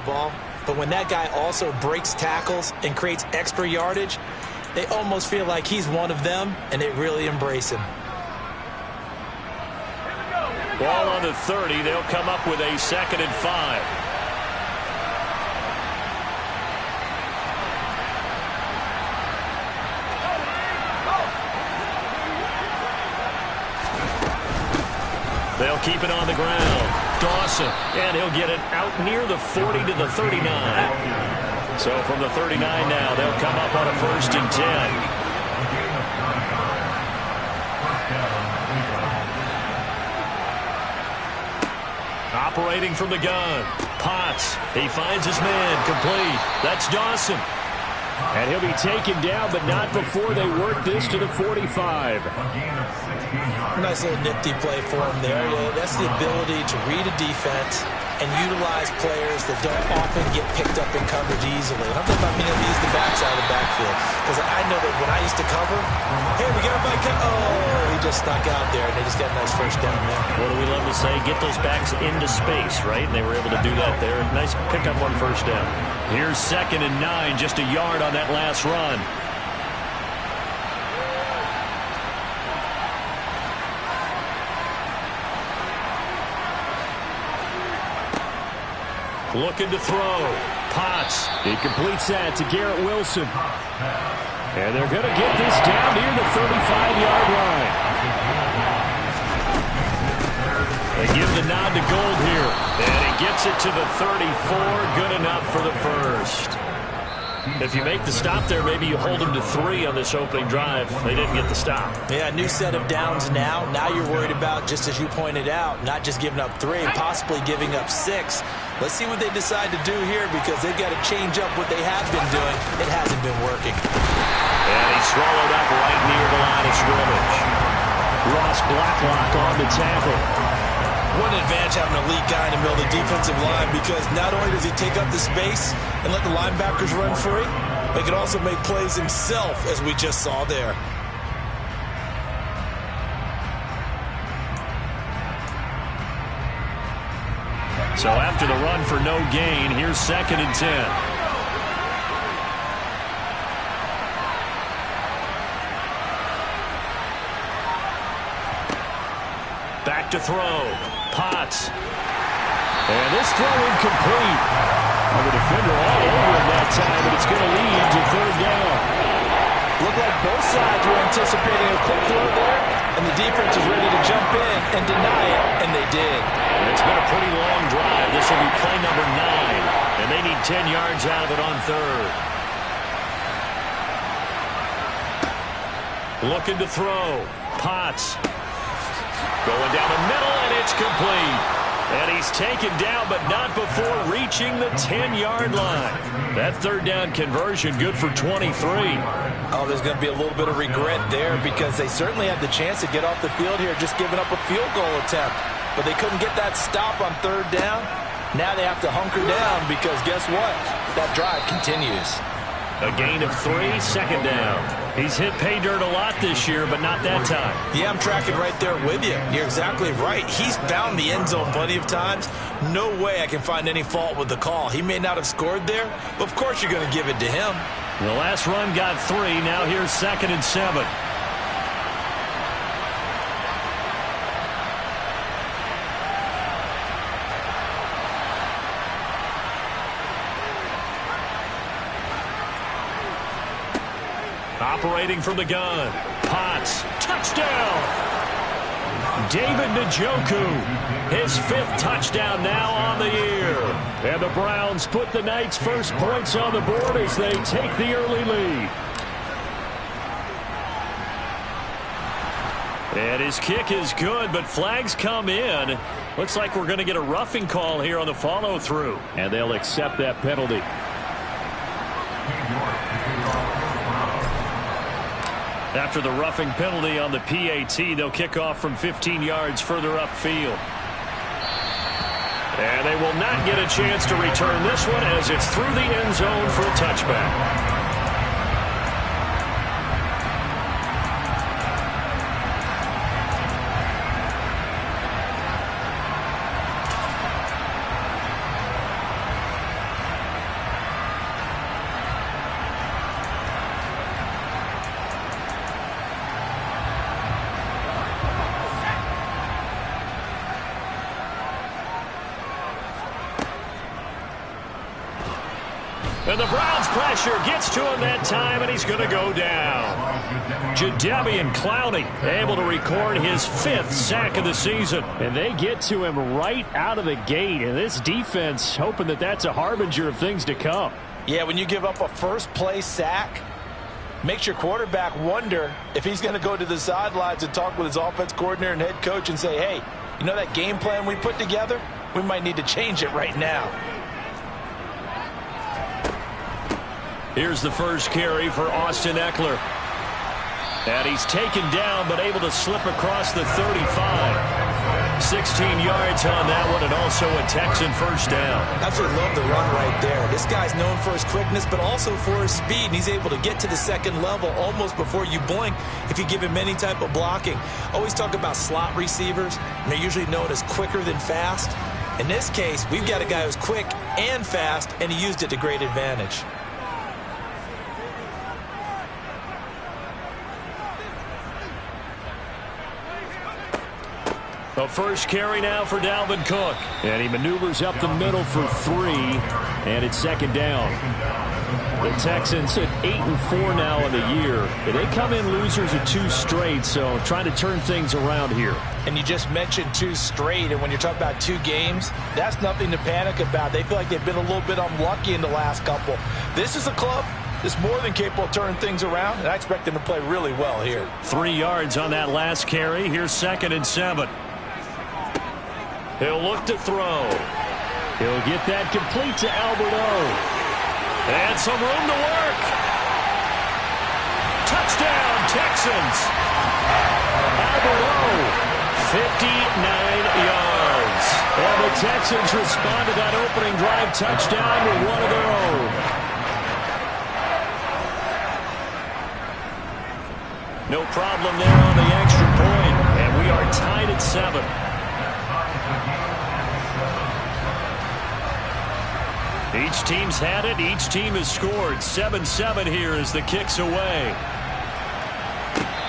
ball. But when that guy also breaks tackles and creates extra yardage, they almost feel like he's one of them, and they really embrace him. Ball on the 30. They'll come up with a 2nd and 5. They'll keep it on the ground. Dawson, and he'll get it out near the 40 to the 39. So from the 39 now, they'll come up on a 1st and 10. Operating from the gun. Potts, he finds his man, complete. That's Dawson. And he'll be taken down, but not before they work this to the 45. Nice little nifty play for him there. Yeah, that's the ability to read a defense and utilize players that don't often get picked up in coverage easily. And I'm talking about being able to use the backside of the backfield. Because I know that when I used to cover, hey, we got a bike. Oh, he just snuck out there, and they just got a nice 1st down there. What do we love to say? Get those backs into space, right? And they were able to do that there. Nice pick up on 1st down. Here's 2nd and 9, just a yard on that last run. Looking to throw. Potts. He completes that to Garrett Wilson. And they're going to get this down near the 35-yard line. They give the nod to Gold here. And he gets it to the 34. Good enough for the 1st. If you make the stop there, maybe you hold them to 3 on this opening drive. They didn't get the stop. Yeah, new set of downs now. Now you're worried about, just as you pointed out, not just giving up 3, possibly giving up 6. Let's see what they decide to do here, because they've got to change up what they have been doing. It hasn't been working. And he's swallowed up right near the line of scrimmage. Ross Blacklock on the tackle. What an advantage having an elite guy in the middle of the defensive line, because not only does he take up the space and let the linebackers run free, but he can also make plays himself, as we just saw there. So after the run for no gain, here's 2nd and 10. Back to throw. Potts. And this throw incomplete. And the defender all over him that time, but it's going to lead to 3rd down. Looked like both sides were anticipating a quick throw there, and the defense was ready to jump in and deny it, and they did. And it's been a pretty long drive. This will be play number 9, and they need 10 yards out of it on 3rd. Looking to throw. Potts. Going down the middle, and it's complete. And he's taken down, but not before reaching the 10-yard line. That 3rd down conversion good for 23. Oh, there's going to be a little bit of regret there, because they certainly had the chance to get off the field here, just giving up a field goal attempt. But they couldn't get that stop on 3rd down. Now they have to hunker down, because guess what? That drive continues. A gain of 3, 2nd down. He's hit pay dirt a lot this year, but not that time. Yeah, I'm tracking right there with you. You're exactly right. He's found the end zone plenty of times. No way I can find any fault with the call. He may not have scored there, but of course you're going to give it to him. The last run got 3. Now here's 2nd and 7. Operating from the gun. Potts. Touchdown. David Njoku. His 5th touchdown now on the year. And the Browns put the Knights' first points on the board as they take the early lead. And his kick is good, but flags come in. Looks like we're going to get a roughing call here on the follow-through. And they'll accept that penalty. After the roughing penalty on the PAT, they'll kick off from 15 yards further upfield. And they will not get a chance to return this one as it's through the end zone for a touchback. And the Browns pressure gets to him that time, and he's going to go down. Jadeveon Clowney able to record his 5th sack of the season. And they get to him right out of the gate. And this defense hoping that that's a harbinger of things to come. Yeah, when you give up a first-play sack, makes your quarterback wonder if he's going to go to the sidelines and talk with his offense coordinator and head coach and say, hey, you know that game plan we put together? We might need to change it right now. Here's the first carry for Austin Ekeler. And he's taken down but able to slip across the 35. 16 yards on that one, and also a Texan first down. Absolutely love the run right there. This guy's known for his quickness but also for his speed, and he's able to get to the second level almost before you blink if you give him any type of blocking. Always talk about slot receivers, and they're usually known as quicker than fast. In this case, we've got a guy who's quick and fast, and he used it to great advantage. The first carry now for Dalvin Cook. And he maneuvers up the middle for 3. And it's second down. The Texans at 8-4 now in the year. They come in losers of 2 straight, so trying to turn things around here. And you just mentioned 2 straight, and when you're talking about 2 games, that's nothing to panic about. They feel like they've been a little bit unlucky in the last couple. This is a club that's more than capable of turning things around, and I expect them to play really well here. 3 yards on that last carry. Here's 2nd and 7. He'll look to throw. He'll get that complete to Albert O. And some room to work. Touchdown, Texans. Albert O, 59 yards. And the Texans respond to that opening drive touchdown with one of their own. No problem there on the extra point. And we are tied at 7. Each team's had it. Each team has scored. 7-7 here as the kick's away.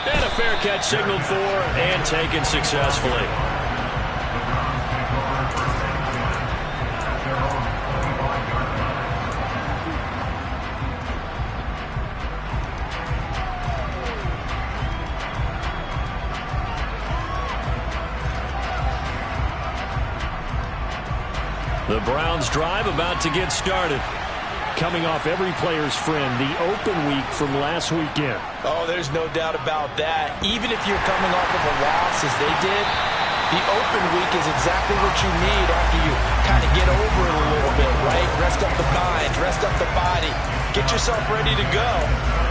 And a fair catch signaled for and taken successfully. The Browns drive about to get started. Coming off every player's friend, the open week from last weekend. Oh, there's no doubt about that. Even if you're coming off of a loss as they did, the open week is exactly what you need after you kind of get over it a little bit, right? Rest up the mind, rest up the body, get yourself ready to go.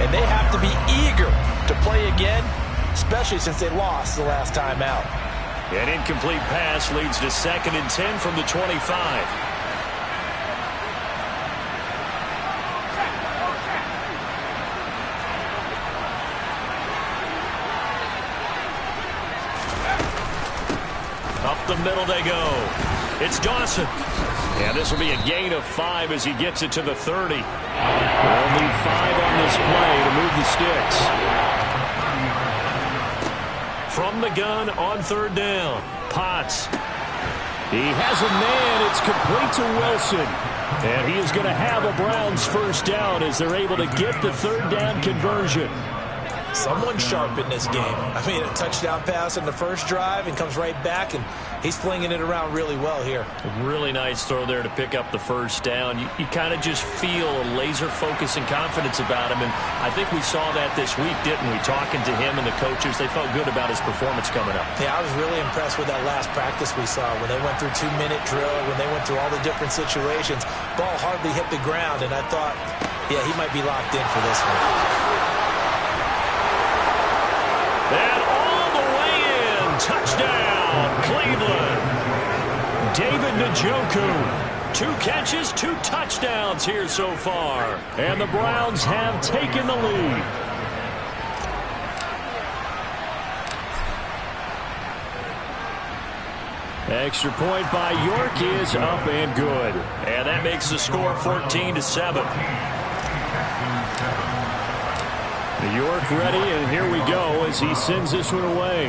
And they have to be eager to play again, especially since they lost the last time out. An incomplete pass leads to 2nd and 10 from the 25. Up the middle they go. It's Dawson. And this will be a gain of 5 as he gets it to the 30. They'll need 5 on this play to move the sticks. From the gun on 3rd down. Potts. He has a man. It's complete to Wilson. And he is going to have a Browns first down as they're able to get the 3rd down conversion. Someone sharp in this game. I mean, a touchdown pass in the first drive and comes right back, and he's flinging it around really well here. A really nice throw there to pick up the first down. You kind of just feel a laser focus and confidence about him, and I think we saw that this week, didn't we? Talking to him and the coaches, they felt good about his performance coming up. Yeah, I was really impressed with that last practice we saw when they went through 2-minute drill, when they went through all the different situations. Ball hardly hit the ground, and I thought, yeah, he might be locked in for this one. And all the way in. Touchdown, Cleveland. David Njoku. 2 catches, 2 touchdowns here so far. And the Browns have taken the lead. Extra point by York is up and good. And that makes the score 14-7. York ready, and here we go as he sends this one away.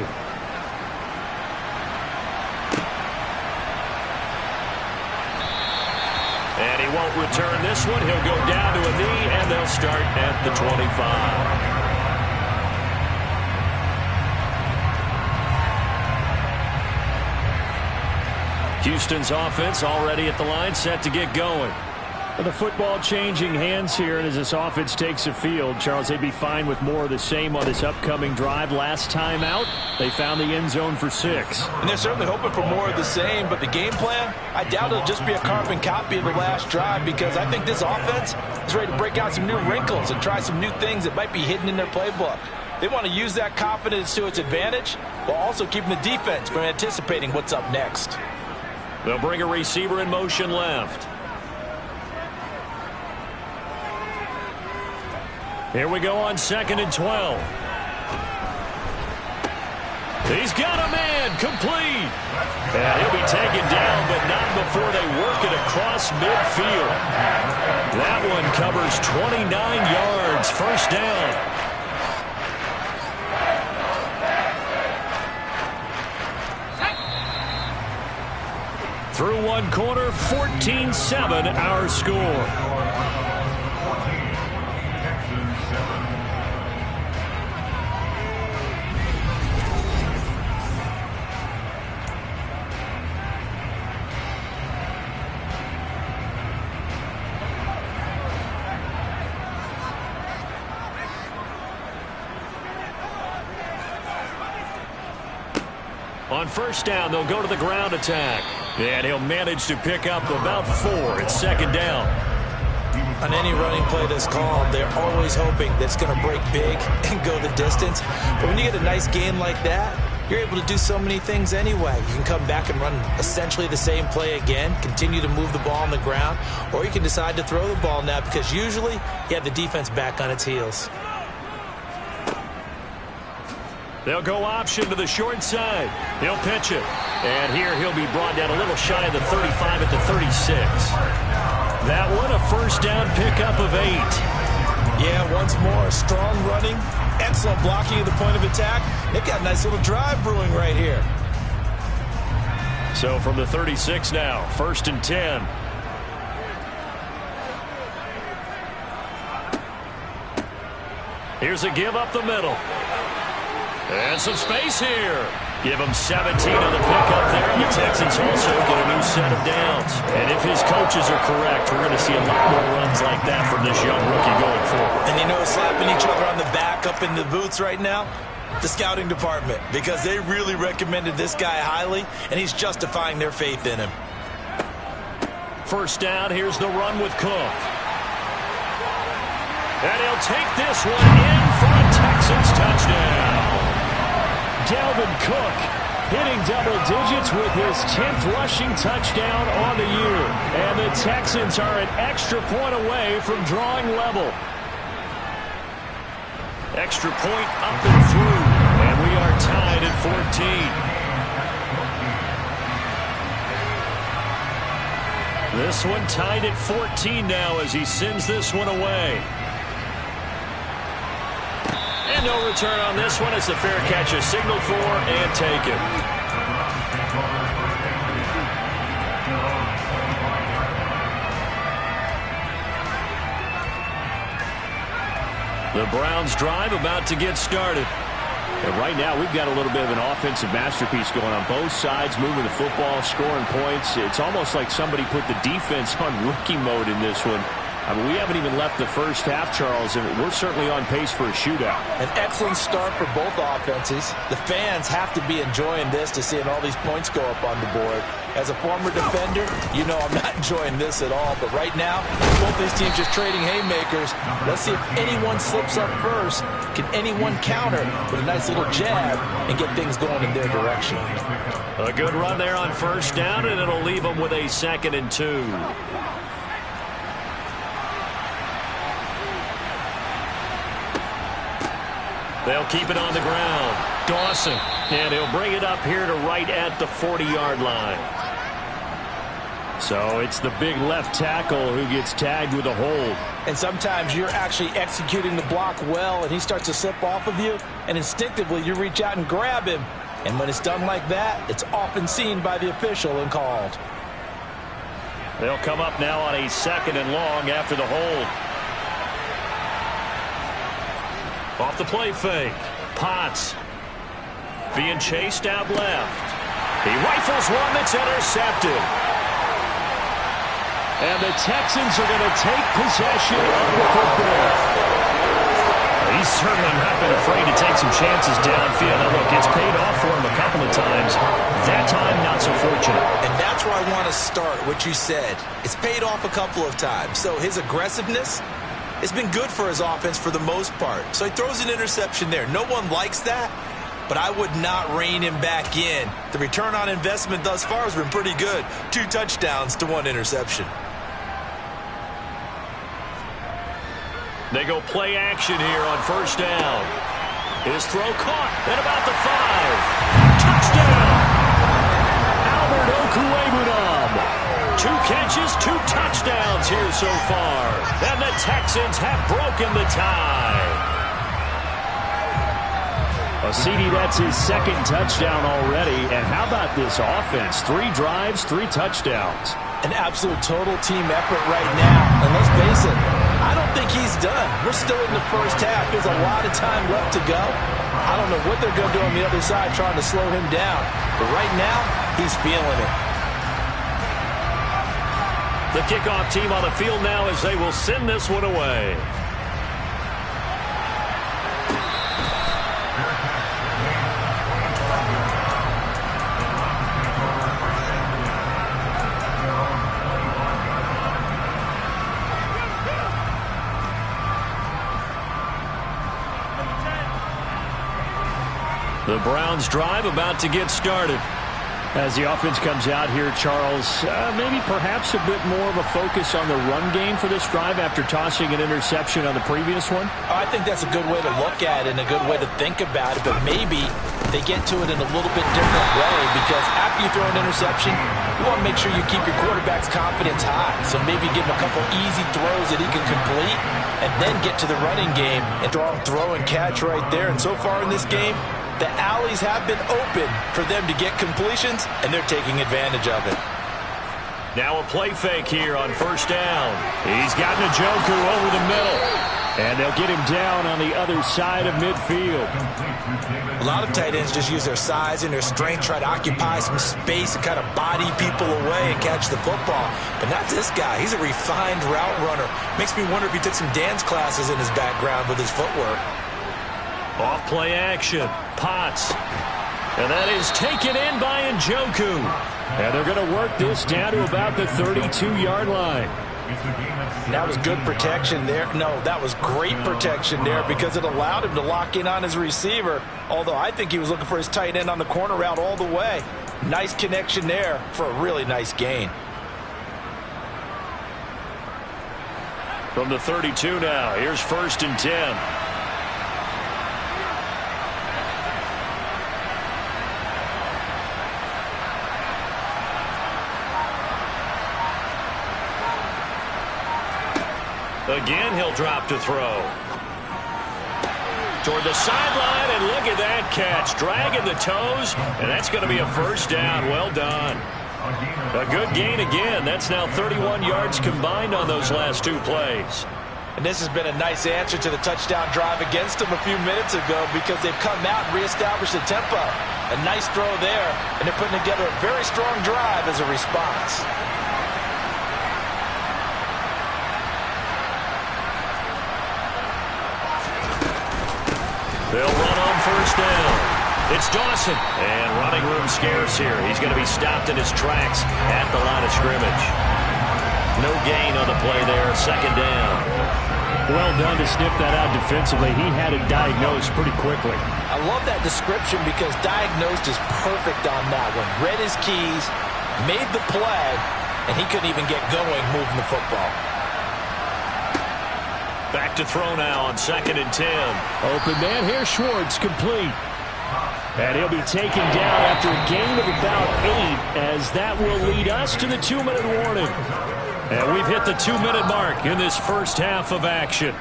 And he won't return this one. He'll go down to a knee, and they'll start at the 25. Houston's offense already at the line, set to get going. Well, the football changing hands here, and as this offense takes the field, Charles, they'd be fine with more of the same on this upcoming drive. Last time out, they found the end zone for 6. And they're certainly hoping for more of the same, but the game plan, I doubt it'll just be a carbon copy of the last drive, because I think this offense is ready to break out some new wrinkles and try some new things that might be hidden in their playbook. They want to use that confidence to its advantage while also keeping the defense from anticipating what's up next. They'll bring a receiver in motion left. Here we go on 2nd and 12. He's got a man, complete. And he'll be taken down, but not before they work it across midfield. That one covers 29 yards, first down. Through one quarter, 14-7 our score. On first down, they'll go to the ground attack. And he'll manage to pick up about 4. It's 2nd down. On any running play that's called, they're always hoping that it's going to break big and go the distance. But when you get a nice gain like that, you're able to do so many things anyway. You can come back and run essentially the same play again, continue to move the ball on the ground, or you can decide to throw the ball now because usually you have the defense back on its heels. They'll go option to the short side. He'll pitch it. And here he'll be brought down a little shy of the 35 at the 36. That one, a first down pickup of 8. Yeah, once more, strong running, excellent blocking at the point of attack. They've got a nice little drive brewing right here. So from the 36 now, 1st and 10. Here's a give up the middle. And some space here. Give him 17 on the pickup there, and the Texans also get a new set of downs. And if his coaches are correct, we're going to see a lot more runs like that from this young rookie going forward. And you know, slapping each other on the back up in the boots right now? The scouting department, because they really recommended this guy highly, and he's justifying their faith in him. First down, here's the run with Cook. And he'll take this one in for a Texans touchdown. Dalvin Cook hitting double digits with his 10th rushing touchdown on the year. And the Texans are an extra point away from drawing level. Extra point up and through. And we are tied at 14. This one tied at 14 now as he sends this one away. And no return on this one. It's a fair catch, a signal for, and take it. The Browns drive about to get started. And right now we've got a little bit of an offensive masterpiece going on both sides, moving the football, scoring points. It's almost like somebody put the defense on rookie mode in this one. I mean, we haven't even left the first half, Charles, and we're certainly on pace for a shootout. An excellent start for both offenses. The fans have to be enjoying this to seeing all these points go up on the board. As a former defender, you know I'm not enjoying this at all. But right now, both these teams just trading haymakers. Let's see if anyone slips up first. Can anyone counter with a nice little jab and get things going in their direction? A good run there on first down, and it'll leave them with a 2nd and 2. They'll keep it on the ground. Dawson. And he'll bring it up here to right at the 40-yard line. So it's the big left tackle who gets tagged with a hold. And sometimes you're actually executing the block well, and he starts to slip off of you, and instinctively you reach out and grab him. And when it's done like that, it's often seen by the official and called. They'll come up now on a 2nd and long after the hold. Off the play fake. Potts being chased out left. He rifles one that's intercepted. And the Texans are going to take possession of the football. He's certainly not been afraid to take some chances downfield. Now, look, it's paid off for him a couple of times. That time, not so fortunate. And that's where I want to start, what you said. It's paid off a couple of times. So his aggressiveness has been good for his offense for the most part. So he throws an interception there. No one likes that, but I would not rein him back in. The return on investment thus far has been pretty good. 2 touchdowns to 1 interception. They go play action here on 1st down. His throw caught at about the 5. Touchdown! Albert Okwuegbunam. 2 catches, 2 touchdowns here so far. And the Texans have broken the tie. CD, that's his 2nd touchdown already. And how about this offense? 3 drives, 3 touchdowns. An absolute total team effort right now. And let's face it, I don't think he's done. We're still in the first half. There's a lot of time left to go. I don't know what they're going to do on the other side trying to slow him down. But right now, he's feeling it. The kickoff team on the field now as they will send this one away. The Browns drive about to get started. As the offense comes out here, Charles, maybe perhaps a bit more of a focus on the run game for this drive after tossing an interception on the previous one? I think that's a good way to look at it and a good way to think about it, but maybe they get to it in a little bit different way because after you throw an interception, you want to make sure you keep your quarterback's confidence high. So maybe give him a couple easy throws that he can complete and then get to the running game and throw and catch right there. And so far in this game, the alleys have been open for them to get completions, and they're taking advantage of it. Now a play fake here on 1st down. He's got Njoku over the middle. And they'll get him down on the other side of midfield. A lot of tight ends just use their size and their strength, try to occupy some space and kind of body people away and catch the football. But not this guy. He's a refined route runner. Makes me wonder if he took some dance classes in his background with his footwork. Off play action. Potts. And that is taken in by Njoku. And they're going to work this down to about the 32-yard line. That was good protection there. No, that was great protection there because it allowed him to lock in on his receiver. Although I think he was looking for his tight end on the corner route all the way. Nice connection there for a really nice gain. From the 32 now, here's 1st and 10. Again, he'll drop to throw. Toward the sideline, and look at that catch. Dragging the toes, and that's going to be a 1st down. Well done. A good gain again. That's now 31 yards combined on those last 2 plays. And this has been a nice answer to the touchdown drive against them a few minutes ago because they've come out and reestablished the tempo. A nice throw there, and they're putting together a very strong drive as a response. They'll run on 1st down. It's Dawson. And running room scarce here. He's going to be stopped in his tracks at the line of scrimmage. No gain on the play there. 2nd down. Well done to sniff that out defensively. He had it diagnosed pretty quickly. I love that description because diagnosed is perfect on that one. Read his keys, made the play, and he couldn't even get going moving the football. Back to throw now on 2nd and 10. Open man here, Schwartz, complete. And he'll be taken down after a gain of about 8, as that will lead us to the 2-minute warning. And we've hit the 2-minute mark in this first half of action.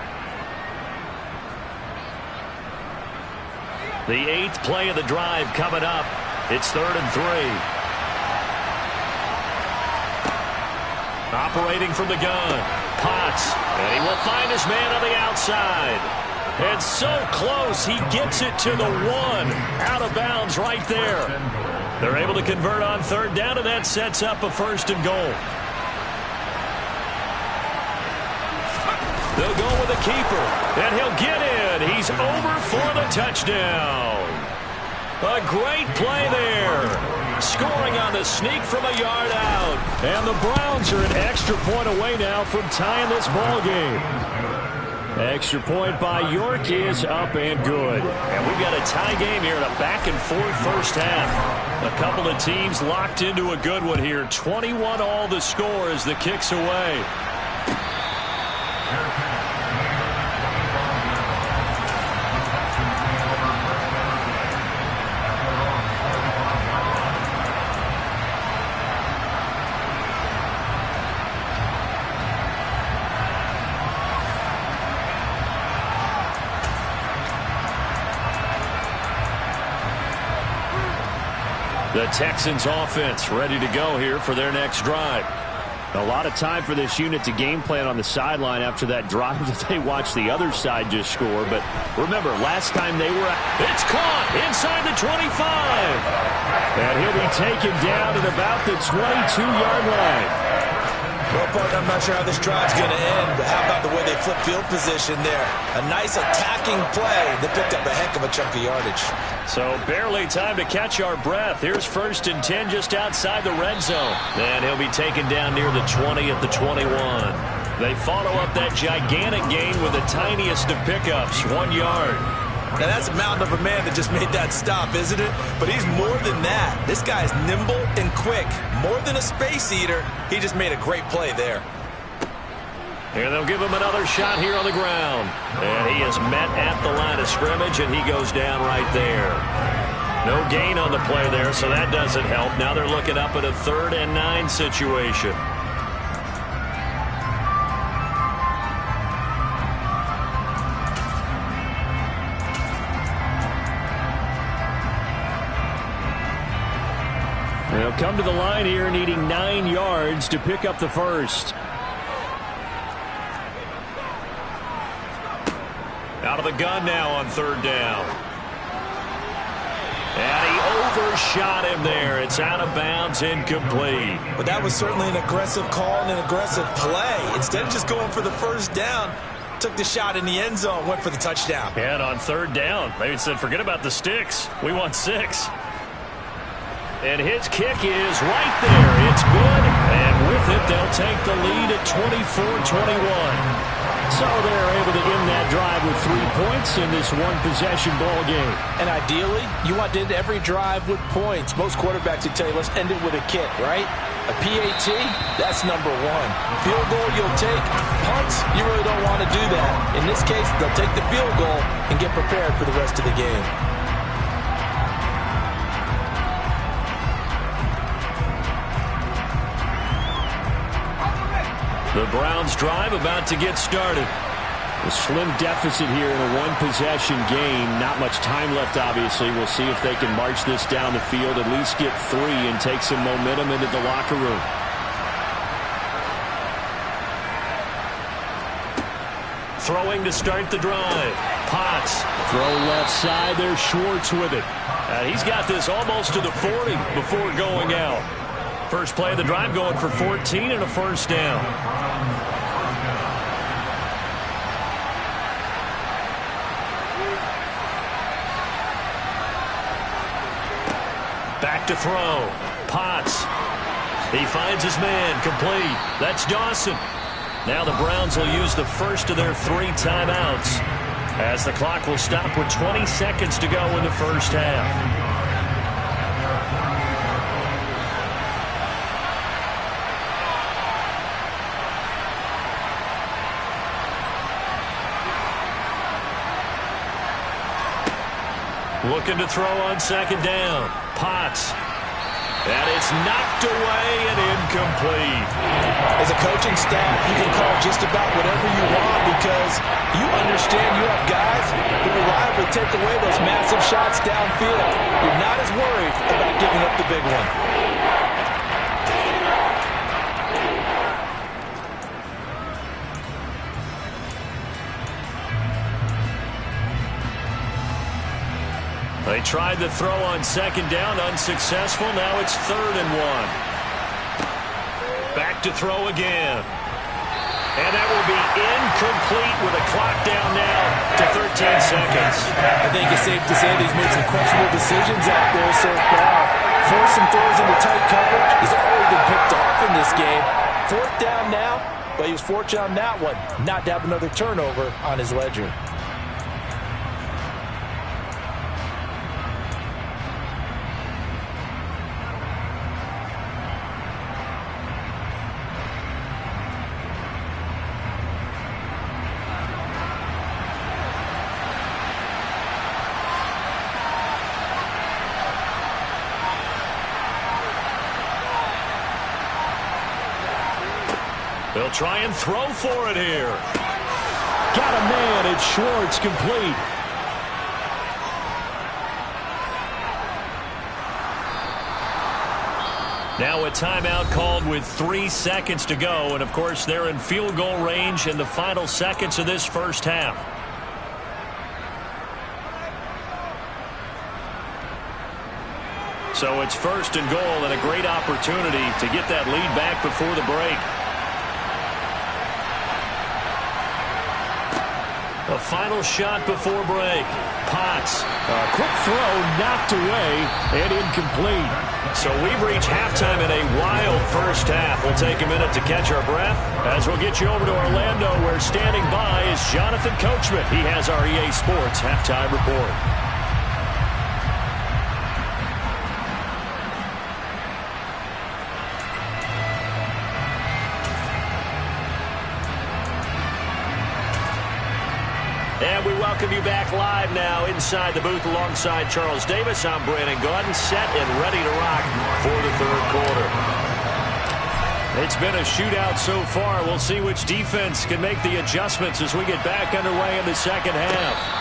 The 8th play of the drive coming up. It's 3rd and 3. Operating from the gun. Potts. And he will find his man on the outside. And so close, he gets it to the 1. Out of bounds right there. They're able to convert on third down, and that sets up a 1st and goal. They'll go with the keeper, and he'll get in. He's over for the touchdown. A great play there. Scoring on the sneak from a yard out. And the Browns are an extra point away now from tying this ball game. Extra point by York is up and good. And we've got a tie game here in a back-and-forth first half. A couple of teams locked into a good one here. 21 all the score as the kick's away. The Texans offense ready to go here for their next drive. A lot of time for this unit to game plan on the sideline after that drive that they watched the other side just score. But remember, last time they were it's caught inside the 25. And he'll be taken down at about the 22-yard line. Well, partner, I'm not sure how this drive's going to end, but how about the way they flip field position there? A nice attacking play that picked up a heck of a chunk of yardage. So barely time to catch our breath. Here's 1st and 10 just outside the red zone. And he'll be taken down near the 20 at the 21. They follow up that gigantic gain with the tiniest of pickups, 1 yard. Now, that's a mountain of a man that just made that stop, isn't it? But he's more than that. This guy's nimble and quick. More than a space eater. He just made a great play there. And they'll give him another shot here on the ground. And he is met at the line of scrimmage, and he goes down right there. No gain on the play there, so that doesn't help. Now they're looking up at a 3rd and 9 situation. They'll come to the line here needing 9 yards to pick up the first. Out of the gun now on 3rd down. And he overshot him there. It's out of bounds, incomplete. But that was certainly an aggressive call and an aggressive play. Instead of just going for the 1st down, took the shot in the end zone, went for the touchdown. And on 3rd down, maybe said, forget about the sticks. We want 6. And his kick is right there. It's good. And with it, they'll take the lead at 24-21. So they're able to end that drive with 3 points in this one-possession ball game. And ideally, you want to end every drive with points. Most quarterbacks would tell you, let's end it with a kick, right? A PAT, that's number 1. Field goal, you'll take. Punts, you really don't want to do that. In this case, they'll take the field goal and get prepared for the rest of the game. The Browns drive about to get started. A slim deficit here in a one-possession game. Not much time left, obviously. We'll see if they can march this down the field, at least get 3 and take some momentum into the locker room. Throwing to start the drive. Potts. Throw left side. There's Schwartz with it. He's got this almost to the 40 before going out. First play of the drive going for 14 and a 1st down. Back to throw. Potts. He finds his man. Complete. That's Dawson. Now the Browns will use the first of their 3 timeouts as the clock will stop with 20 seconds to go in the first half. Looking to throw on 2nd down. Potts. And it's knocked away and incomplete. As a coaching staff, you can call just about whatever you want because you understand you have guys who reliably take away those massive shots downfield. You're not as worried about giving up the big one. They tried the throw on second down, unsuccessful. Now it's 3rd and 1. Back to throw again. And that will be incomplete with a clock down now to 13 seconds. I think it's safe to say that he's made some questionable decisions out there so far. Forcing throws into tight coverage. He's already been picked off in this game. 4th down now, but he was fortunate on that one not to have another turnover on his ledger. They'll try and throw for it here. Got a man, it's Schwartz, complete. Now a timeout called with 3 seconds to go. And, of course, they're in field goal range in the final seconds of this first half. So it's 1st and goal and a great opportunity to get that lead back before the break. A final shot before break. Potts. A quick throw knocked away and incomplete. So we've reached halftime in a wild first half. We'll take a minute to catch our breath as we'll get you over to Orlando, where standing by is Jonathan Coachman. He has our EA Sports halftime report. And we welcome you back live now inside the booth alongside Charles Davis. I'm Brandon Gaudin, set and ready to rock for the 3rd quarter. It's been a shootout so far. We'll see which defense can make the adjustments as we get back underway in the second half.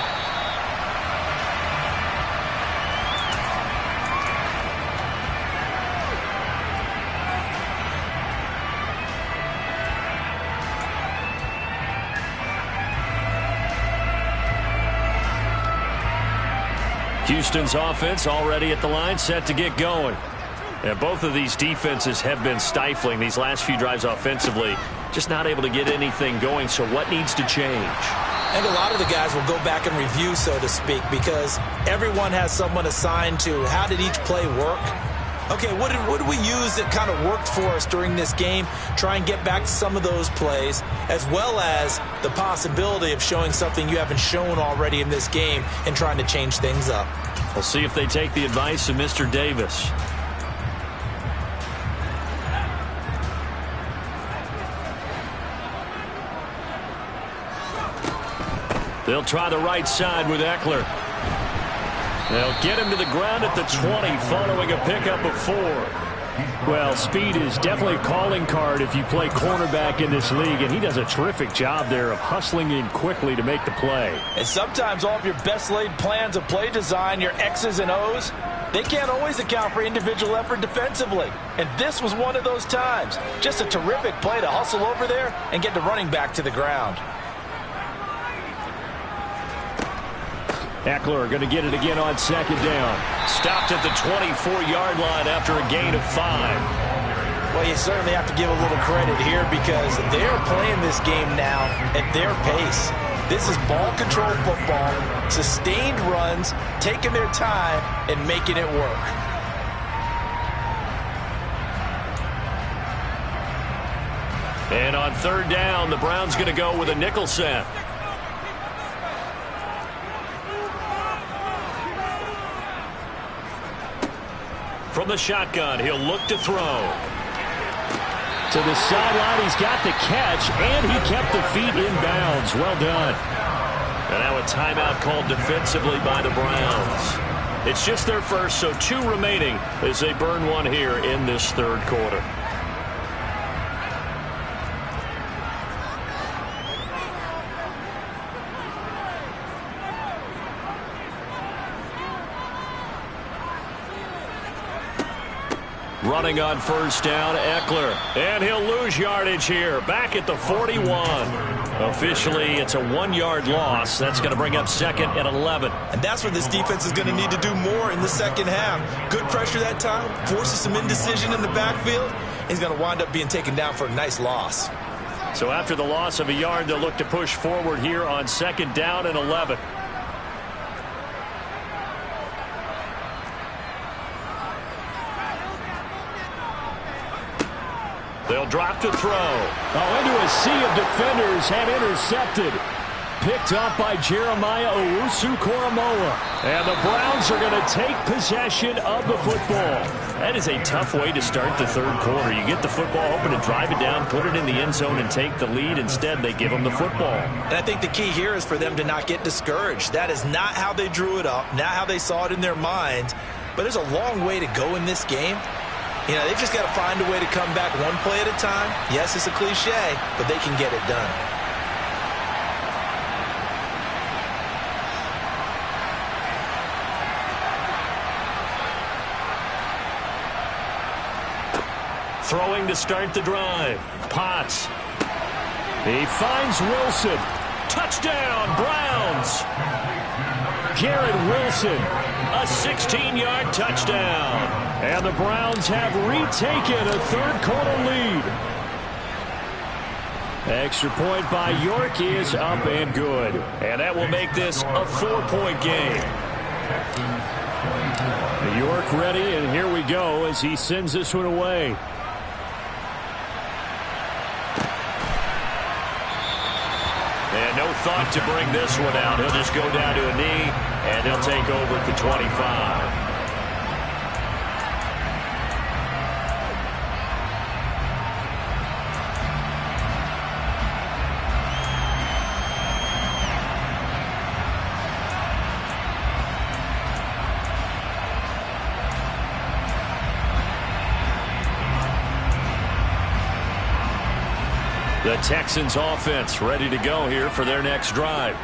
Houston's offense already at the line, set to get going. And both of these defenses have been stifling these last few drives offensively. Just not able to get anything going, so what needs to change? I think a lot of the guys will go back and review, so to speak, because everyone has someone assigned to how did each play work. Okay, what did we use that kind of worked for us during this game? Try and get back to some of those plays, as well as the possibility of showing something you haven't shown already in this game and trying to change things up. We'll see if they take the advice of Mr. Davis. They'll try the right side with Eckler. They'll get him to the ground at the 20 following a pickup of 4. Well, speed is definitely a calling card if you play cornerback in this league, and he does a terrific job there of hustling in quickly to make the play. And sometimes all of your best laid plans of play design, your X's and O's, they can't always account for individual effort defensively. And this was one of those times. Just a terrific play to hustle over there and get the running back to the ground. Eckler going to get it again on second down. Stopped at the 24-yard line after a gain of 5. Well, you certainly have to give a little credit here because they're playing this game now at their pace. This is ball control football, sustained runs, taking their time and making it work. And on 3rd down, the Browns going to go with a nickel set. From the shotgun, he'll look to throw. To the sideline, he's got the catch, and he kept the feet in bounds. Well done. And now a timeout called defensively by the Browns. It's just their first, so 2 remaining as they burn one here in this 3rd quarter. Running on first down, Eckler. And he'll lose yardage here. Back at the 41. Officially, it's a 1-yard loss. That's going to bring up second and 11. And that's where this defense is going to need to do more in the second half. Good pressure that time. Forces some indecision in the backfield. He's going to wind up being taken down for a nice loss. So after the loss of a yard, they'll look to push forward here on second down and 11. They'll drop to throw. Oh, into a sea of defenders and intercepted. Picked up by Jeremiah Owusu-Koramoah. And the Browns are going to take possession of the football. That is a tough way to start the third quarter. You get the football open and drive it down, put it in the end zone, and take the lead. Instead, they give them the football. And I think the key here is for them to not get discouraged. That is not how they drew it up, not how they saw it in their minds. But there's a long way to go in this game. You know, they've just got to find a way to come back one play at a time. Yes, it's a cliche, but they can get it done. Throwing to start the drive. Potts. He finds Wilson. Touchdown, Browns. Garrett Wilson, a 16-yard touchdown. And the Browns have retaken a third-quarter lead. Extra point by York is up and good. And that will make this a 4-point game. York ready, and here we go as he sends this one away. And no thought to bring this one out. He'll just go down to a knee, and they'll take over at the 25. The Texans offense ready to go here for their next drive.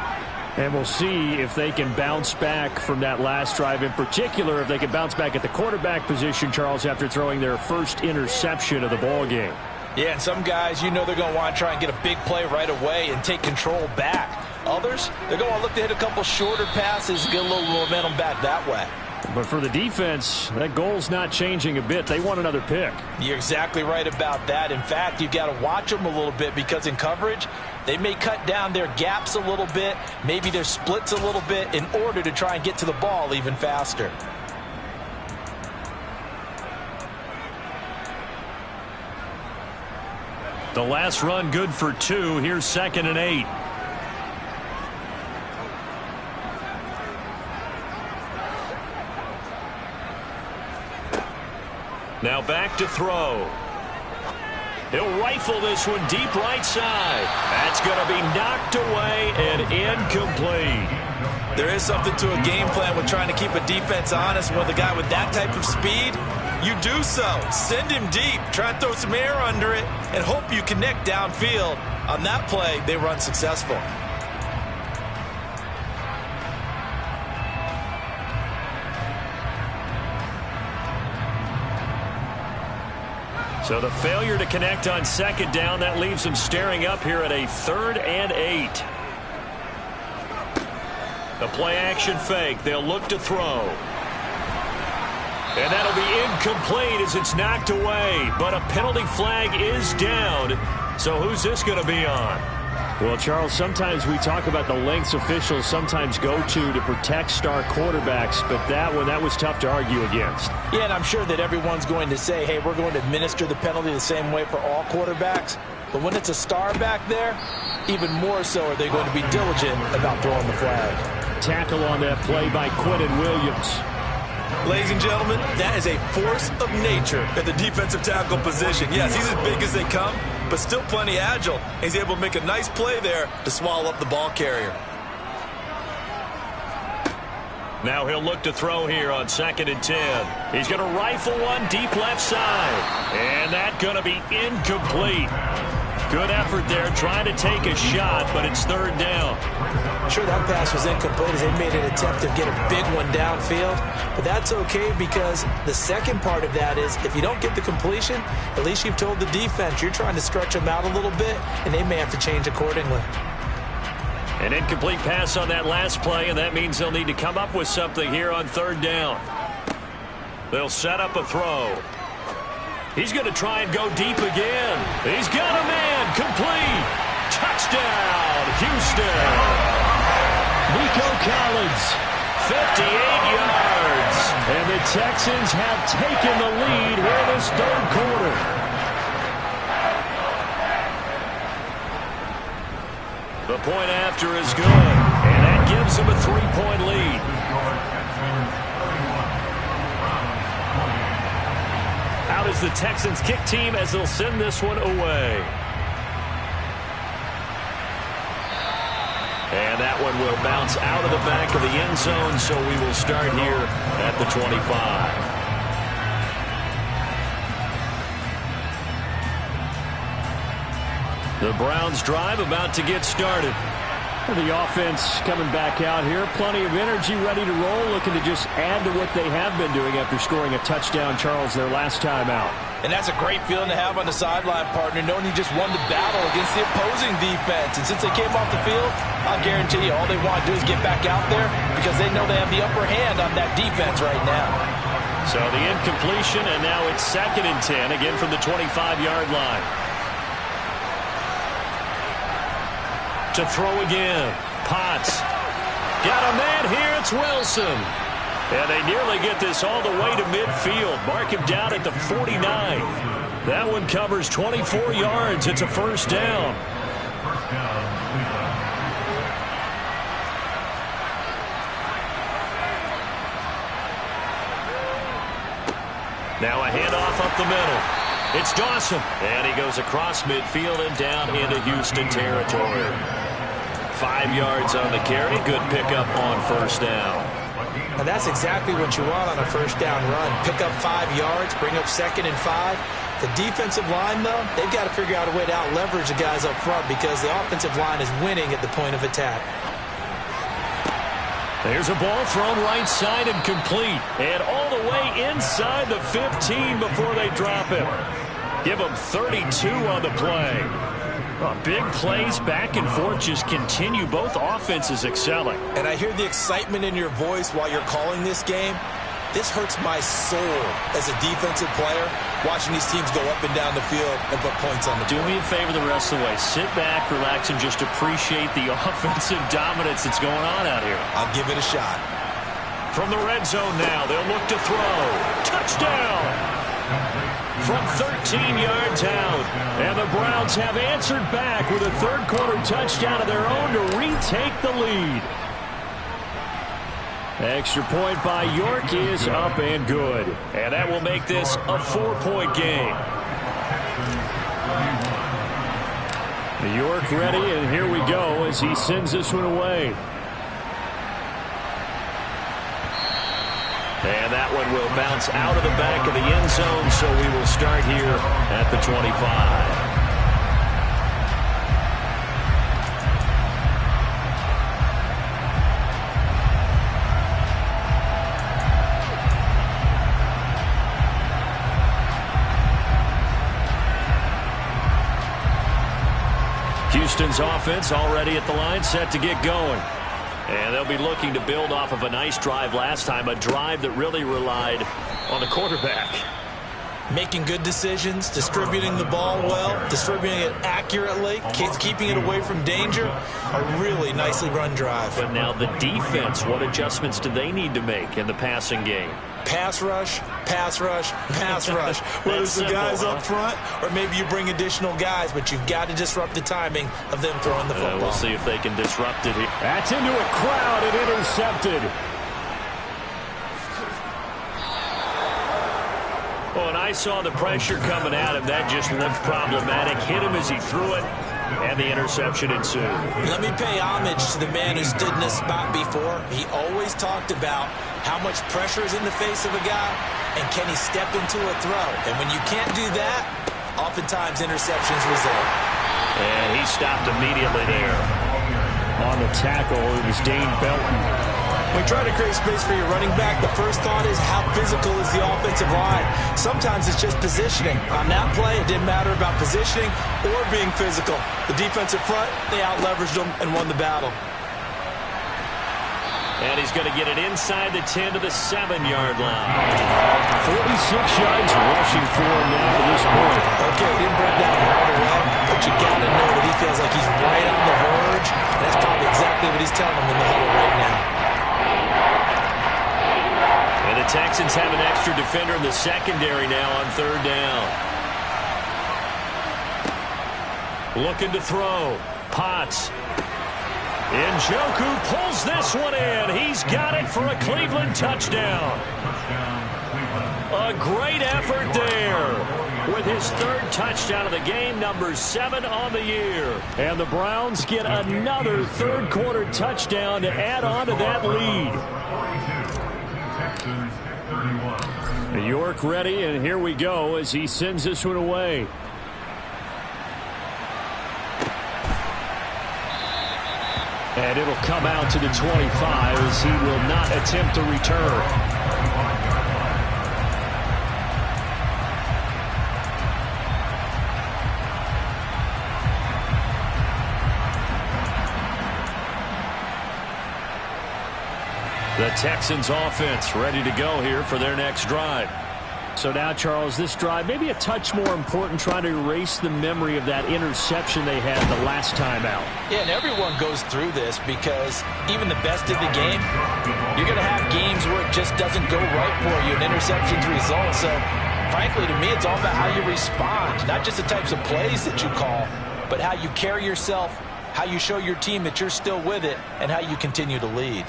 And we'll see if they can bounce back from that last drive. In particular, if they can bounce back at the quarterback position, Charles, after throwing their first interception of the ball game. Yeah, and some guys, you know, they're going to want to try and get a big play right away and take control back. Others, they're going to look to hit a couple shorter passes and get a little momentum back that way. But for the defense, that goal's not changing a bit. They want another pick. You're exactly right about that. In fact, you've got to watch them a little bit because in coverage, they may cut down their gaps a little bit, maybe their splits a little bit in order to try and get to the ball even faster. The last run good for 2. Here's 2nd and 8. Now back to throw. He'll rifle this one deep right side. That's going to be knocked away and incomplete. There is something to a game plan with trying to keep a defense honest with a guy with that type of speed. You do so. Send him deep. Try and throw some air under it and hope you connect downfield. On that play, they were unsuccessful. So the failure to connect on 2nd down, that leaves them staring up here at a 3rd and 8. The play action fake. They'll look to throw. And that'll be incomplete as it's knocked away. But a penalty flag is down. So who's this going to be on? Well, Charles, sometimes we talk about the lengths officials sometimes go to protect star quarterbacks, but that was tough to argue against. Yeah, and I'm sure that everyone's going to say, hey, we're going to administer the penalty the same way for all quarterbacks. But when it's a star back there, even more so are they going to be diligent about throwing the flag. Tackle on that play by Quentin Williams. Ladies and gentlemen, that is a force of nature at the defensive tackle position. Yes, he's as big as they come, but still plenty agile. He's able to make a nice play there to swallow up the ball carrier. Now he'll look to throw here on 2nd and 10. He's going to rifle one deep left side. And that's going to be incomplete. Good effort there trying to take a shot, but it's 3rd down. Sure, that pass was incomplete as they made an attempt to get a big one downfield, but that's okay because the second part of that is if you don't get the completion, at least you've told the defense you're trying to stretch them out a little bit, and they may have to change accordingly. An incomplete pass on that last play, and that means they'll need to come up with something here on third down. They'll set up a throw. He's going to try and go deep again. He's got a man. Complete. Touchdown, Houston. Nico Collins, 58 yards. and the Texans have taken the lead here in this third quarter. The point after is good, and that gives them a 3-point lead. Out is the Texans kick team as they'll send this one away. And that one will bounce out of the back of the end zone, so we will start here at the 25. The Browns drive about to get started. The offense coming back out here. Plenty of energy, ready to roll, looking to just add to what they have been doing after scoring a touchdown, Charles, their last time out. And that's a great feeling to have on the sideline, partner, knowing you just won the battle against the opposing defense. And since they came off the field, I'll guarantee you all they want to do is get back out there because they know they have the upper hand on that defense right now. So the incompletion, and now it's 2nd and 10, again from the 25-yard line. To throw again. Potts. Got a man here. It's Wilson. And they nearly get this all the way to midfield. Mark him down at the 49. That one covers 24 yards. It's a first down. Now a handoff up the middle. It's Dawson. And he goes across midfield and down into Houston territory. 5 yards on the carry. Good pickup on first down. And that's exactly what you want on a first down run. Pick up 5 yards, bring up 2nd and 5. The defensive line, though, they've got to figure out a way to out-leverage the guys up front because the offensive line is winning at the point of attack. There's a ball thrown right side and complete. And all the way inside the 15 before they drop him. Give them 32 on the play. Big plays back and forth just continue. Both offenses excelling. And I hear the excitement in your voice while you're calling this game. This hurts my soul as a defensive player, watching these teams go up and down the field and put points on the board. Do me a favor the rest of the way. Sit back, relax, and just appreciate the offensive dominance that's going on out here. I'll give it a shot. From the red zone now, they'll look to throw. Touchdown! From 13 yards out. And the Browns have answered back with a third-quarter touchdown of their own to retake the lead. Extra point by York is up and good. And that will make this a 4-point game. York ready, and here we go as he sends this one away. And that one will bounce out of the back of the end zone, so we will start here at the 25. Houston's offense already at the line, set to get going. And they'll be looking to build off of a nice drive last time, a drive that really relied on the quarterback. Making good decisions, distributing the ball well, distributing it accurately, keeping it away from danger. A really nicely run drive. But now the defense, what adjustments do they need to make in the passing game? Pass rush, pass rush, pass rush. Whether it's the guys up front or maybe you bring additional guys, but you've got to disrupt the timing of them throwing the football. We'll see if they can disrupt it here. That's into a crowd and intercepted. Oh, and I saw the pressure coming at him. That just looked problematic. Hit him as he threw it, and the interception ensued. Let me pay homage to the man who stood in this spot before. He always talked about how much pressure is in the face of a guy, and can he step into a throw. And when you can't do that, oftentimes interceptions result. And he stopped immediately there. On on the tackle. It was Dane Belton. When you try to create space for your running back, the first thought is how physical is the offensive line. Sometimes it's just positioning. On that play, it didn't matter about positioning or being physical. The defensive front, they out-leveraged them and won the battle. And he's going to get it inside the 10 to the 7-yard line. 46 yards rushing for him now to this point. Okay, he didn't break down all the way, but you got to know that he feels like he's right on the verge. And that's probably exactly what he's telling him in the huddle right now. And the Texans have an extra defender in the secondary now on 3rd down. Looking to throw. Potts. Njoku pulls this one in. He's got it for a Cleveland touchdown. A great effort there with his 3rd touchdown of the game, number 7 on the year. And the Browns get another 3rd quarter touchdown to add on to that lead. York ready, and here we go as he sends this one away. And it'll come out to the 25 as he will not attempt to return. The Texans offense ready to go here for their next drive. So now, Charles, this drive may be a touch more important, trying to erase the memory of that interception they had the last time out. Yeah, and everyone goes through this because even the best in the game, you're going to have games where it just doesn't go right for you, and interceptions result. So, frankly, to me, it's all about how you respond, not just the types of plays that you call, but how you carry yourself, how you show your team that you're still with it, and how you continue to lead.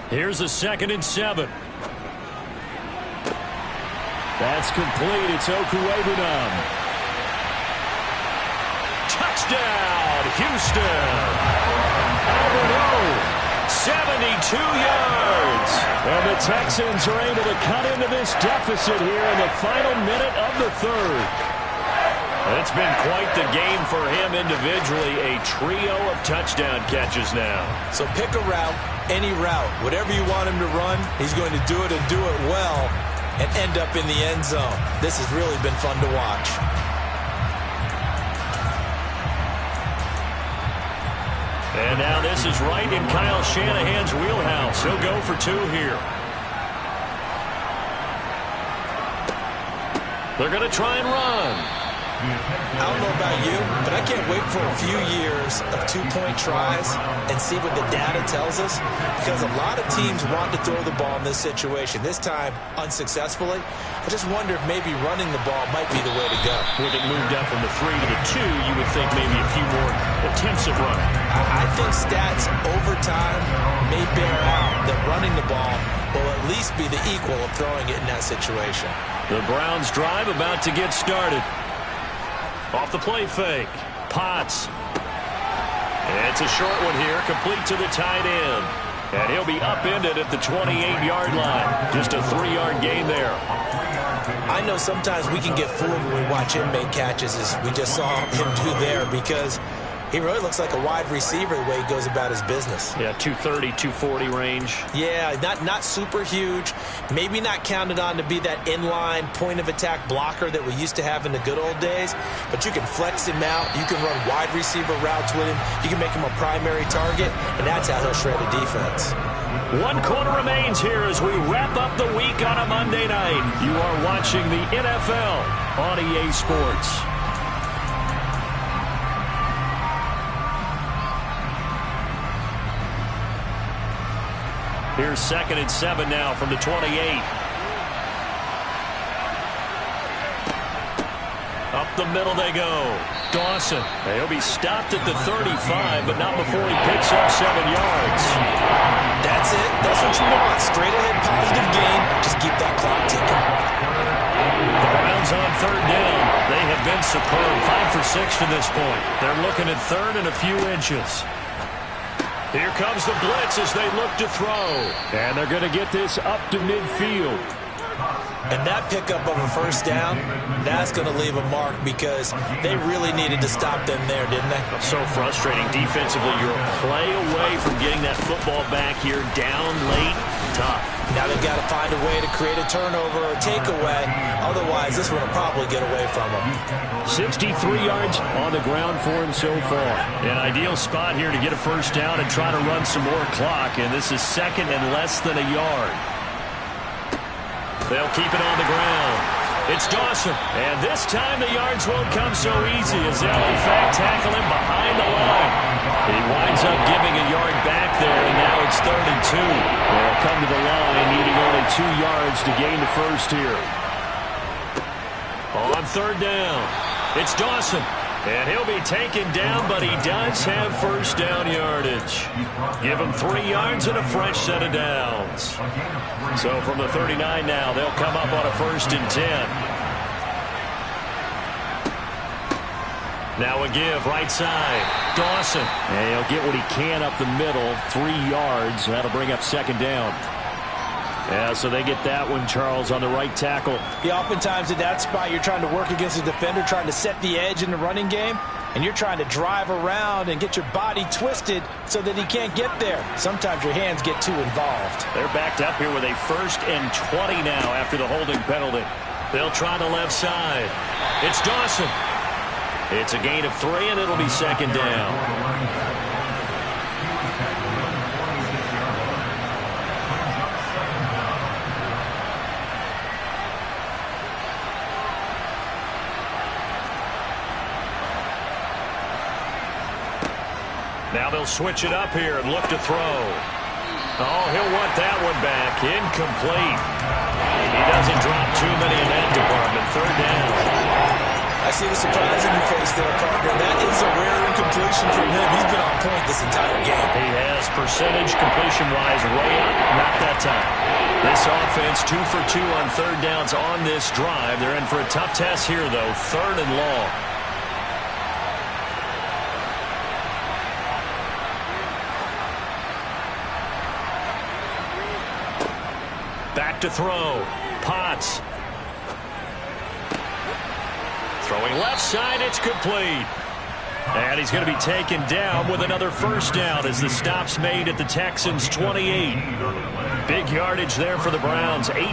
Here's a 2nd and 7. That's complete. It's Okuwebunam. Touchdown, Houston. Albert 72 yards. And the Texans are able to cut into this deficit here in the final minute of the 3rd. It's been quite the game for him individually. A trio of touchdown catches now. So pick a route, any route. Whatever you want him to run, he's going to do it and do it well and end up in the end zone. This has really been fun to watch. And now this is right in Kyle Shanahan's wheelhouse. He'll go for 2 here. They're going to try and run. I don't know about you, but I can't wait for a few years of 2-point tries and see what the data tells us, because a lot of teams want to throw the ball in this situation. This time, unsuccessfully. I just wonder if maybe running the ball might be the way to go. With it moved up from the 3 to the 2, you would think maybe a few more attempts at running. I think stats over time may bear out that running the ball will at least be the equal of throwing it in that situation. The Browns drive about to get started. Off the play fake. Potts. It's a short one here, complete to the tight end. And he'll be upended at the 28-yard line. Just a 3-yard gain there. I know sometimes we can get fooled when we watch him make catches, as we just saw him do there, because he really looks like a wide receiver the way he goes about his business. Yeah, 230, 240 range. Yeah, not super huge. Maybe not counted on to be that inline point-of-attack blocker that we used to have in the good old days. But you can flex him out. You can run wide receiver routes with him. You can make him a primary target, and that's how he'll shred a defense. 1 quarter remains here as we wrap up the week on a Monday night. You are watching the NFL on EA Sports. Here's 2nd and 7 now from the 28. Up the middle they go. Dawson. He'll be stopped at the 35, but not before he picks up 7 yards. That's it. That's what you want. Straight ahead positive gain. Just keep that clock ticking. The Browns on 3rd down. They have been superb. 5 for 6 to this point. They're looking at 3rd and a few inches. Here comes the blitz as they look to throw. And they're going to get this up to midfield. And that pickup of a first down, that's going to leave a mark because they really needed to stop them there, didn't they? So frustrating. Defensively, you're a play away from getting that football back here. Down late, tough. Now they've got to find a way to create a turnover or a takeaway. Otherwise, this one will probably get away from them. 63 yards on the ground for him so far. An ideal spot here to get a first down and try to run some more clock. And this is second and less than a yard. They'll keep it on the ground. It's Dawson. And this time the yards won't come so easy as they'll, in fact, tackle him behind the line. He winds up giving a yard back there, and now it's 3rd and 2. They'll come to the line needing only 2 yards to gain the first here. On 3rd down, it's Dawson. And he'll be taken down, but he does have first down yardage. Give him 3 yards and a fresh set of downs. So from the 39 now, they'll come up on a 1st and 10. Now a give, right side. Dawson. And he'll get what he can up the middle, 3 yards. That'll bring up 2nd down. Yeah, so they get that one, Charles, on the right tackle. Yeah, oftentimes in that spot, you're trying to work against a defender, trying to set the edge in the running game, and you're trying to drive around and get your body twisted so that he can't get there. Sometimes your hands get too involved. They're backed up here with a 1st and 20 now after the holding penalty. They'll try the left side. It's Dawson. It's a gain of 3, and it'll be 2nd down. Now they'll switch it up here and look to throw. Oh, he'll want that one back. Incomplete. He doesn't drop too many in that department. 3rd down. I see the surprise in your face there, partner. That is a rare incompletion from him. He's been on point this entire game. He has percentage completion-wise way up. Not that time. This offense 2 for 2 on 3rd downs on this drive. They're in for a tough test here, though. 3rd and long. Back to throw. Potts. Throwing left side, it's complete. And he's going to be taken down with another first down as the stop's made at the Texans' 28. Big yardage there for the Browns, 18.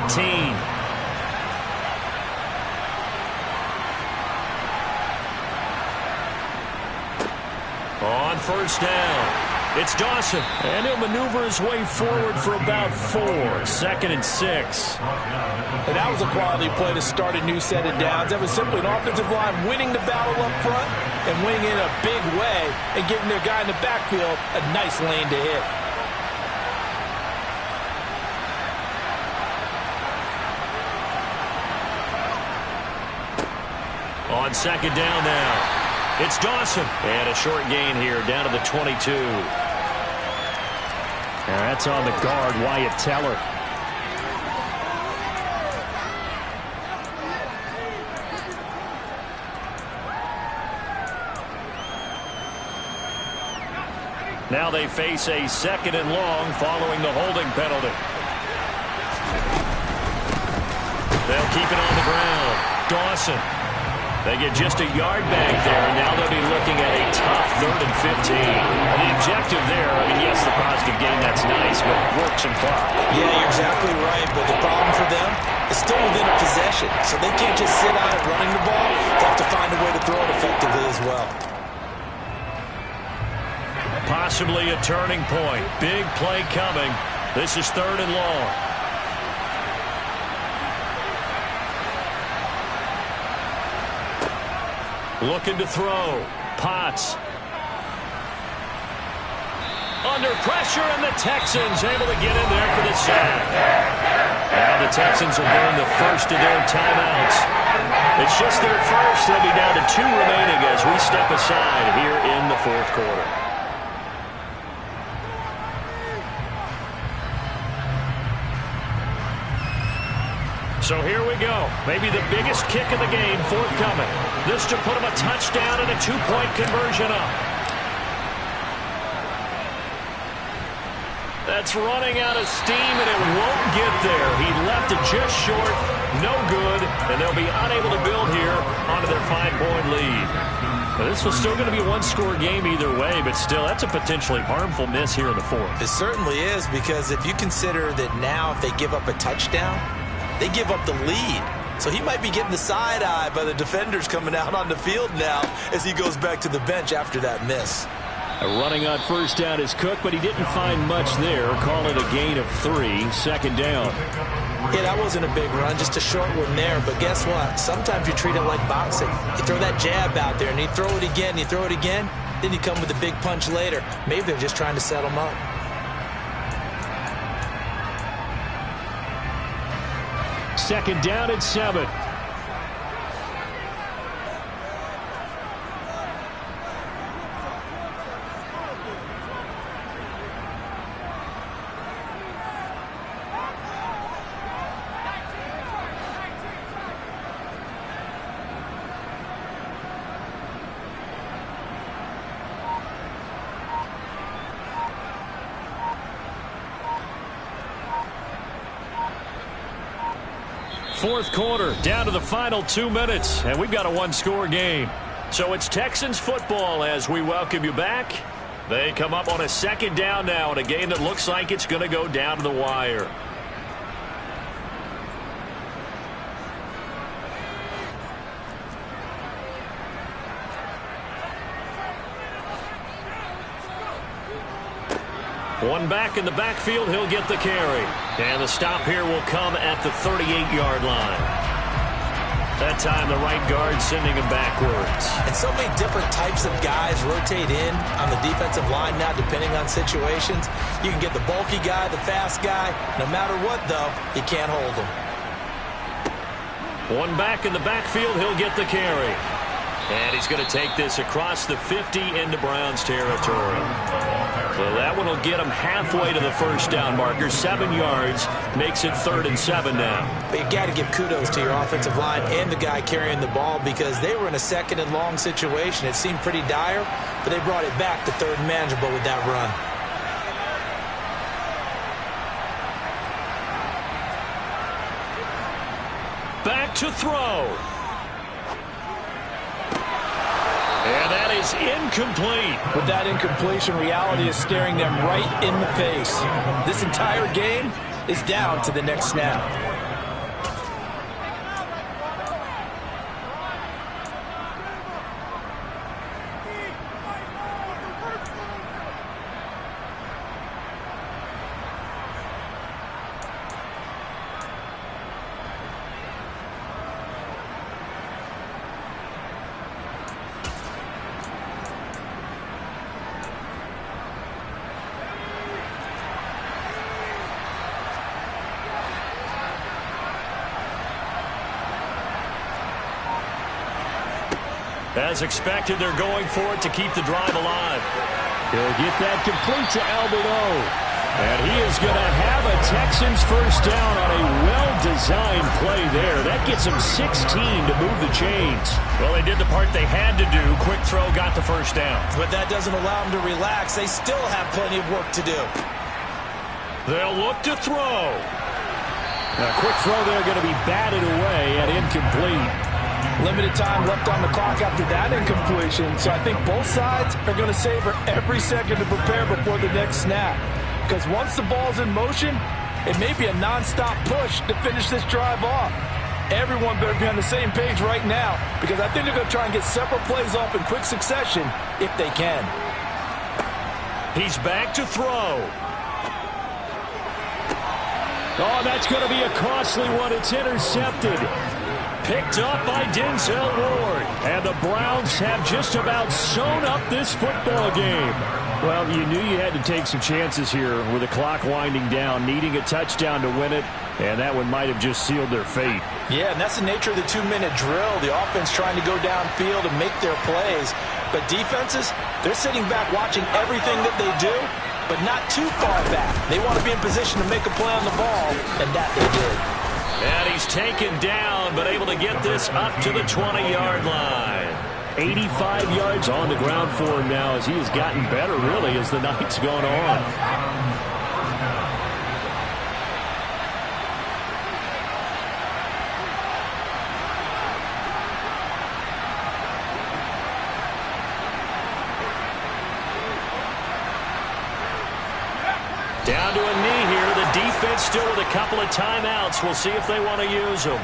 On 1st down. It's Dawson, and he'll maneuver his way forward for about 4. 2nd and 6. And that was a quality play to start a new set of downs. That was simply an offensive line winning the battle up front and winning in a big way and giving their guy in the backfield a nice lane to hit. On 2nd down now. It's Dawson. And a short gain here down to the 22. And that's on the guard, Wyatt Teller. Now they face a 2nd and long following the holding penalty. They'll keep it on the ground. Dawson. They get just a yard back there, and now they'll be looking at a tough 3rd and 15. And the objective there, I mean, yes, the positive gain, that's nice, but work some clock. Yeah, you're exactly right, but the problem for them is still within a possession, so they can't just sit on it running the ball. They have to find a way to throw it effectively as well. Possibly a turning point. Big play coming. This is 3rd and long. Looking to throw. Potts. Under pressure, and the Texans able to get in there for the sack. Now the Texans will burn the first of their timeouts. It's just their first. They'll be down to 2 remaining as we step aside here in the 4th quarter. So here we go. Maybe the biggest kick of the game forthcoming. This to put him a touchdown and a 2-point conversion up. That's running out of steam, and it won't get there. He left it just short, no good, and they'll be unable to build here onto their 5-point lead. Now, this was still going to be a one-score game either way, but still, that's a potentially harmful miss here in the fourth. It certainly is, because if you consider that now if they give up a touchdown, they give up the lead. So he might be getting the side eye by the defenders coming out on the field now as he goes back to the bench after that miss. Running on first down is Cook, but he didn't find much there. Call it a gain of 3, second down. Yeah, that wasn't a big run, just a short one there. But guess what? Sometimes you treat it like boxing. You throw that jab out there, and you throw it again, you throw it again, then you come with a big punch later. Maybe they're just trying to set him up. Second down and 7. Fourth quarter, down to the final 2 minutes, and we've got a one-score game. So it's Texans football as we welcome you back. They come up on a second down now in a game that looks like it's going to go down to the wire. One back in the backfield, he'll get the carry. And the stop here will come at the 38-yard line. That time the right guard sending him backwards. And so many different types of guys rotate in on the defensive line now depending on situations. You can get the bulky guy, the fast guy. No matter what, though, you can't hold them. One back in the backfield, he'll get the carry. And he's going to take this across the 50 into Browns territory. So that one will get him halfway to the first down marker. 7 yards makes it 3rd and 7 now. But you got to give kudos to your offensive line and the guy carrying the ball because they were in a second and long situation. It seemed pretty dire, but they brought it back to 3rd and manageable with that run. Back to throw. And that is incomplete. With that incompletion, reality is staring them right in the face. This entire game is down to the next snap. As expected, they're going for it to keep the drive alive. He'll get that complete to Albert O. And he is going to have a Texans first down on a well-designed play there. That gets him 16 to move the chains. Well, they did the part they had to do. Quick throw got the first down. But that doesn't allow them to relax. They still have plenty of work to do. They'll look to throw. A quick throw there going to be batted away and incomplete. Limited time left on the clock after that incompletion, so I think both sides are going to savor every second to prepare before the next snap. Because once the ball's in motion, it may be a non-stop push to finish this drive off. Everyone better be on the same page right now, because I think they're going to try and get several plays off in quick succession if they can. He's back to throw. Oh, that's going to be a costly one. It's intercepted. Picked up by Denzel Ward. And the Browns have just about sewn up this football game. Well, you knew you had to take some chances here with the clock winding down, needing a touchdown to win it, and that one might have just sealed their fate. Yeah, and that's the nature of the 2-minute drill. The offense trying to go downfield and make their plays. But defenses, they're sitting back watching everything that they do, but not too far back. They want to be in position to make a play on the ball, and that they did. And he's taken down, but able to get this up to the 20-yard line. 85 yards on the ground for him now as he has gotten better, really, as the night's gone on. still with a couple of timeouts. We'll see if they want to use them.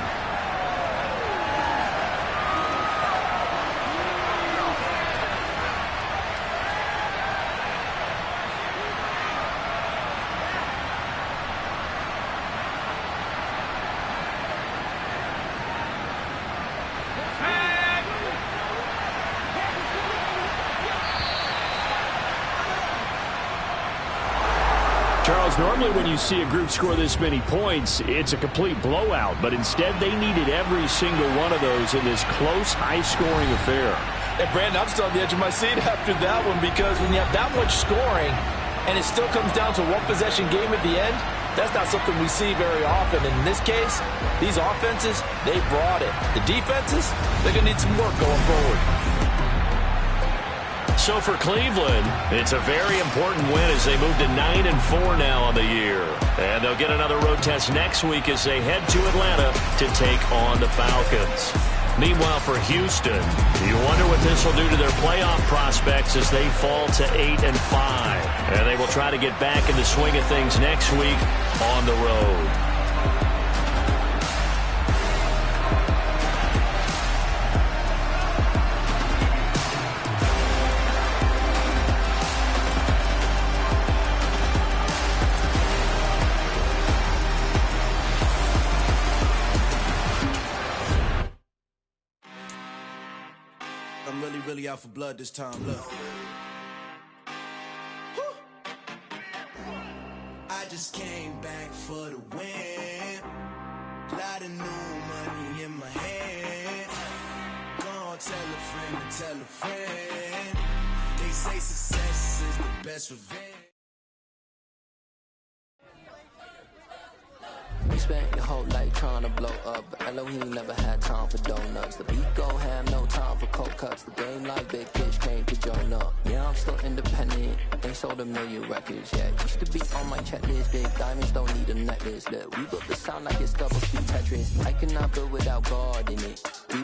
Charles, normally when you see a group score this many points, it's a complete blowout. But instead, they needed every single one of those in this close, high-scoring affair. And, Brandon, I'm still on the edge of my seat after that one, because when you have that much scoring and it still comes down to one possession game at the end, that's not something we see very often. And in this case, these offenses, they brought it. The defenses, they're going to need some work going forward. So for Cleveland, it's a very important win as they move to 9-4 now on the year. And they'll get another road test next week as they head to Atlanta to take on the Falcons. Meanwhile, for Houston, you wonder what this will do to their playoff prospects as they fall to 8-5. And they will try to get back in the swing of things next week on the road. I'm really out for blood this time, look. I just came back for the win. Lot of new money in my hand. Gonna tell a friend to tell a friend. They say success is the best revenge. You spent your whole life trying to blow up, but Elohim never had time for donuts. The beat go ham, no time for cold cuts. The game like Big Fish came to join up. Yeah, I'm still independent, ain't sold 1 million records yet. Used to be on my checklist, big diamonds don't need a necklace. Look, we built the sound like it's double speed Tetris. I cannot build without God in it. We